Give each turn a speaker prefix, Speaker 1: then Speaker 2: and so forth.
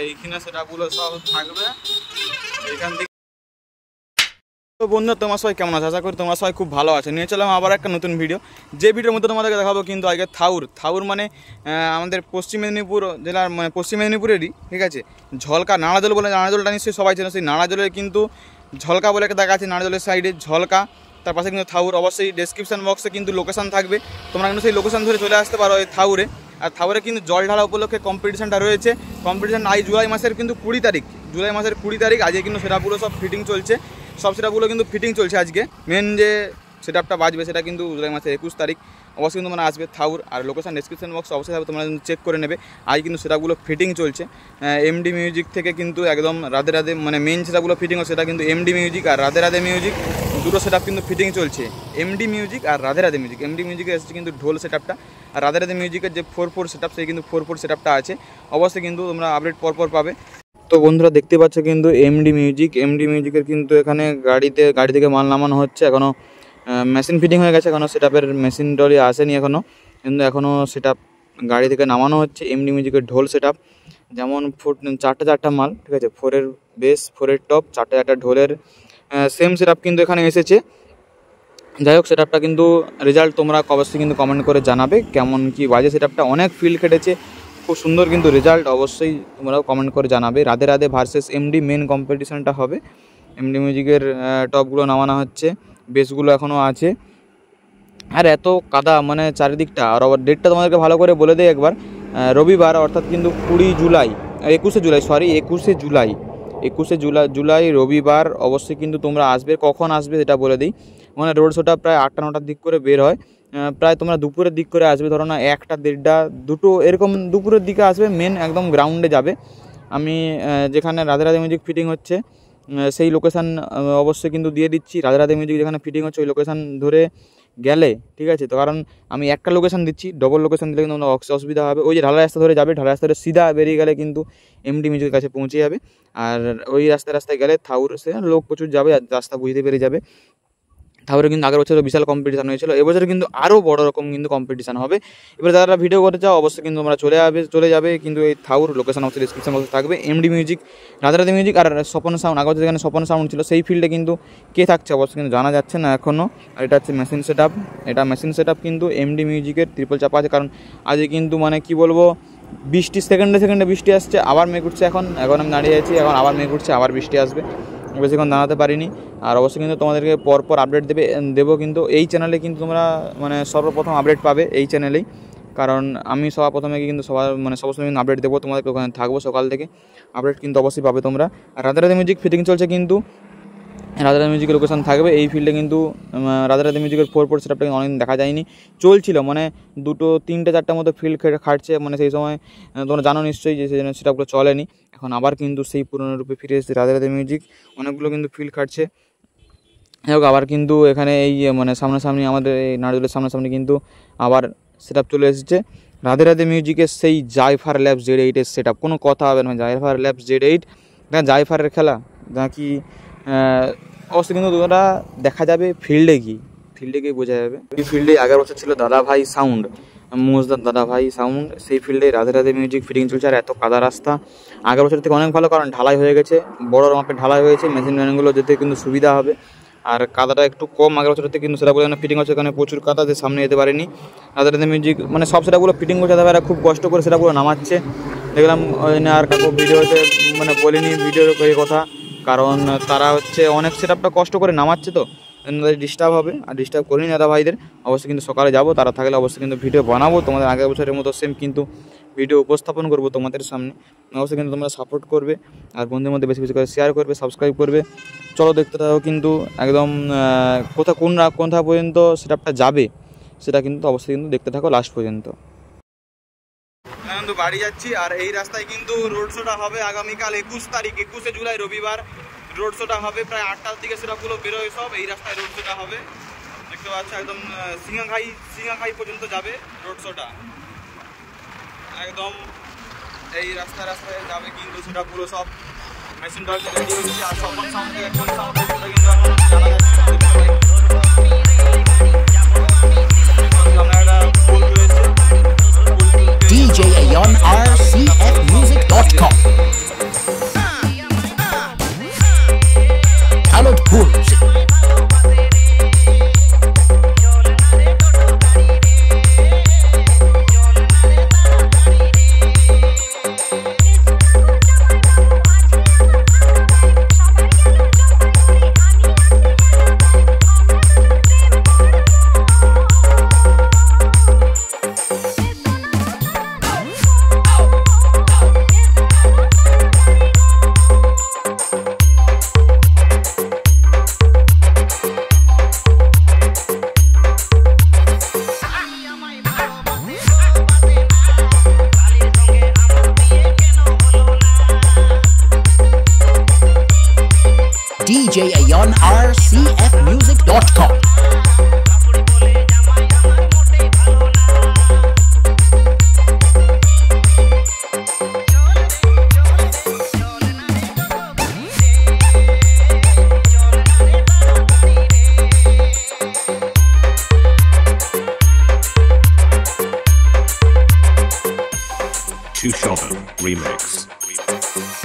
Speaker 1: এইখানে সেটাগুলো সব থাকবে এখান থেকে। তো বন্ধুরা তোমার সবাই কেমন আছে? আশা করি তোমরা সবাই খুব ভালো আছে। নিয়ে চলাম আবার একটা নতুন ভিডিও। যে ভিডিওর মধ্যে তোমাদেরকে দেখাবো কিন্তু আগে থাউর মানে আমাদের পশ্চিম মেদিনীপুর জেলার মানে পশ্চিম মেদিনীপুরেরই, ঠিক আছে, ঝলকা নাড়াজল বলে, নাড়াজলটা নিশ্চয়ই সবাই চেনো। সেই নাড়াজলের কিন্তু ঝলকা বলে একটা দেখা আছে, নাড়াজলের সাইডে ঝলকা, তার পাশে কিন্তু থাউর। অবশ্যই ডেসক্রিপশন বক্সে কিন্তু লোকেশান থাকবে, তোমরা কিন্তু সেই লোকেশান ধরে চলে আসতে পারো এই থাউরে। আর থাউরে কিন্তু জল ঢালা উপলক্ষে কম্পিটিশানটা রয়েছে। কম্পিটিশান আজ জুলাই মাসের কিন্তু 20 তারিখ, জুলাই মাসের 20 তারিখ। আজকে কিন্তু সেটাগুলো সব ফিটিং চলছে, সব সেটাগুলো কিন্তু ফিটিং চলছে আজকে। মেন যে সেটআপটা বাজবে সেটা কিন্তু জুলাই মাসের 21 তারিখ। অবশ্যই কিন্তু তোমরা আসবে থাউর। আর লোকেশান ডেসক্রিপশন বক্স অবশ্যই তোমরা চেক করে নেবে। আজ কিন্তু সেটাগুলো ফিটিং চলছে। এমডি মিউজিক থেকে কিন্তু একদম রাধে রাধে মানে মেন সেটাগুলো ফিটিং হচ্ছে, সেটা কিন্তু এমডি মিউজিক আর রাধে রাধে মিউজিক দুটো সেটআপ কিন্তু ফিটিং চলছে। এমডি মিউজিক আর রাধে রাধে মিউজিক। এমডি মিউজিকে এসেছে কিন্তু ঢোল সেটআপটা, আর রাধে রাধে মিউজিকের যে 4/4 সেটআপ সেই কিন্তু 4/4 সেটআপটা আছে। অবশ্যই কিন্তু তোমরা আপডেট পরপর পাবে। তো বন্ধুরা দেখতে পাচ্ছ কিন্তু এমডি মিউজিকের কিন্তু এখানে গাড়ি থেকে মাল নামানো হচ্ছে। এখনও মেশিন ফিটিং হয়ে গেছে, এখনও সেটআপের মেশিন টলি আসেনি এখনও, কিন্তু এখনও সেটআপ গাড়ি থেকে নামানো হচ্ছে। এমডি মিউজিকের ঢোল সেটআপ যেমন 4টা মাল, ঠিক আছে, 4-এর বেস, 4-এর টপ, 4টা ঢোলের সেম সেটআপ কিন্তু এখানে এসেছে। যাই হোক, সেটআপটা কিন্তু রেজাল্ট তোমরা অবশ্যই কিন্তু কমেন্ট করে জানাবে কেমন কি বাজে। সেটআপটা অনেক ফিল কেটেছে, খুব সুন্দর কিন্তু রেজাল্ট। অবশ্যই তোমরাও কমেন্ট করে জানাবে। Radhe Radhe versus MD main কম্পিটিশানটা হবে। এমডি মিউজিকের টপগুলো নামানো হচ্ছে, বেসগুলো এখনও আছে। আর এত কাদা মানে চারিদিকটা। আর আবার ডেটটা তোমাদেরকে ভালো করে বলে দেয় একবার। রবিবার অর্থাৎ কিন্তু 21 জুলাই রবিবার। অবশ্যই কিন্তু তোমরা আসবে। কখন আসবে সেটা বলে দিই। মানে রোড শোটা প্রায় 8টা-9টার দিক করে বের হয়। প্রায় তোমরা দুপুরের দিক করে আসবে, ধরো না 1টা, 1:30, 2টো এরকম দুপুরের দিকে আসবে। মেন একদম গ্রাউন্ডে যাবে। আমি যেখানে রাধে রাধে মিউজিক ফিটিং হচ্ছে সেই লোকেশান অবশ্যই কিন্তু দিয়ে দিচ্ছি। রাধে রাধে মিউজিক যেখানে ফিটিং হচ্ছে ওই লোকেশান ধরে গেলে, ঠিক আছে। তো কারণ আমি একটা লোকেশান দিচ্ছি, ডবল লোকেশান দিলে কিন্তু অসুবিধা হবে। ওই যে ঢালা রাস্তা ধরে যাবে, ঢালা রাস্তা ধরে সিধা বেরিয়ে গেলে কিন্তু এমডি মিউজিকের কাছে পৌঁছে যাবে। আর ওই রাস্তায় গেলে থাউর, সে লোক প্রচুর যাবে, রাস্তা বুঝতে পেরে যাবে। তারপরে কিন্তু আগের বছর বিশাল কম্পিটিশান হয়েছিল, এবছর কিন্তু আরও বড় রকম কিন্তু কম্পিটিশান হবে। এবার যারা ভিডিও করতে চাও অবশ্যই কিন্তু তোমরা চলে যাবে কিন্তু এই থাউর লোকেশান অবশ্যই ডিসক্রিপশন বক্সে থাকবে। MD music, Radhe Radhe music আর স্বপন সাউন্ড। আগের যেখানে স্বপন সাউন্ড ছিল সেই ফিল্ডে কিন্তু কে থাকছে অবশ্যই কিন্তু জানা যাচ্ছে না এখনও। আর এটা হচ্ছে মেশিন সেটআপ। এটা মেশিন সেটআপ কিন্তু এমডি মিউজিকের ট্রিপল চাপা আছে। কারণ আজকে কিন্তু মানে কি বলবো, বৃষ্টি সেকেন্ডে বৃষ্টি আসছে, আবার মেঘ উঠছে। এখন আমি দাঁড়িয়ে আছি, এখন আবার মেঘ উঠছে, আবার বৃষ্টি আসবে। বেশিক্ষণ দাঁড়াতে পারিনি। আর অবশ্যই কিন্তু তোমাদেরকে পরপর আপডেট দেবো কিন্তু এই চ্যানেলে কিন্তু তোমরা মানে সর্বপ্রথম আপডেট পাবে এই চ্যানেলেই। কারণ আমি সবার প্রথমে কিন্তু সবসময় কিন্তু আপডেট দেবো তোমাদেরকে, ওখানে থাকবো সকাল থেকে। আপডেট কিন্তু অবশ্যই পাবে তোমরা। আর রাধে রাধে মিউজিক ফিটিং চলছে কিন্তু রাধে রাধে মিউজিকের লোকেশান থাকবে এই ফিল্ডে কিন্তু। রাধে রাধে মিউজিকের 4/4 সেটআপটা অনেকদিন দেখা যায়নি, চলছিল মানে 2টো 3টে 4টার মতো ফিল্ড খাটছে। মানে সেই সময় তোমরা জানো নিশ্চয়ই যে সেই জন্য সেটআপগুলো চলেনি। এখন আবার কিন্তু সেই পুরনো রূপে ফিরে এসেছে রাধে রাধে মিউজিক, অনেকগুলো কিন্তু ফিল্ড খাটছে। যাই হোক, আবার কিন্তু এখানে এই মানে সামনাসামনি আমাদের এই নারদুলের সামনাসামনি কিন্তু আবার সেটআপ চলে এসেছে। রাধে রাধে মিউজিকের সেই জাইফার ল্যাবস Z8-এর সেটআপ, কোনো কথা হবে না। জাইফার ল্যাবস Z8 জাইফারের খেলা নাকি অবশ্যই কিন্তু তোমরা দেখা যাবে ফিল্ডে গিয়ে বোঝা যাবে। এই ফিল্ডে আগের বছর ছিল দাদাভাই সাউন্ড, মোজদার দাদাভাই সাউন্ড, সেই ফিল্ডে রাধে রাধে মিউজিক ফিটিং চলছে। আর এত কাদা রাস্তা আগের বছর থেকে অনেক ভালো, কারণ ঢালাই হয়ে গেছে, বড় মাপের ঢালাই হয়েছে, মেশিন ভ্যানগুলো যেতে কিন্তু সুবিধা হবে। আর কাদাটা একটু কম আগের বছর থেকে কিন্তু সেটাগুলো ফিটিং হচ্ছে, এখানে প্রচুর কাদা, যে সামনে যেতে পারেনি। রাধে রাধে মিউজিক মানে সব সেটাগুলো ফিটিং করছে, তারা খুব কষ্ট করে সেটাগুলো নামাচ্ছে দেখলাম। আর কাকু ভিডিওতে মানে বলিনি ভিডিওর এই কথা, কারণ তারা হচ্ছে অনেক সেটআপটা কষ্ট করে নামাচ্ছে, তো ডিস্টার্ব হবে। আর ডিস্টার্ব করিনি দাদা ভাইদের। অবশ্যই কিন্তু সকালে যাবো, তারা থাকলে অবশ্যই কিন্তু ভিডিও বানাবো তোমাদের আগের বছরের মতো সেম কিন্তু ভিডিও উপস্থাপন করবো তোমাদের সামনে। অবশ্যই কিন্তু তোমরা সাপোর্ট করবে আর বন্ধুদের মধ্যে বেশি বেশি করে শেয়ার করবে, সাবস্ক্রাইব করবে। চলো দেখতে থাকো কিন্তু একদম কোথা পর্যন্ত সেটআপটা যাবে সেটা কিন্তু অবশ্যই কিন্তু দেখতে থাকো লাস্ট পর্যন্ত। কিন্তু বাড়ি যাচ্ছি, আর এই রাস্তায় কিন্তু রোড শোটা হবে আগামীকাল 21 জুলাই রবিবার। রোড শোটা হবে প্রায় 8টার দিকে, সেটাগুলো বেরোয় সব। এই রাস্তায় রোড শোটা হবে, দেখতে পাচ্ছ একদম সিঙ্গাখাই পর্যন্ত যাবে রোড শোটা। একদম এই রাস্তায় যাবে কিন্তু সেটা পুরো সব মেশিনটা রেডি হচ্ছে। আর সপন সাউন্ড কিন্তু আমরা একটা ফুল রয়েছে।
Speaker 2: Music.com. Two Shovel Remix.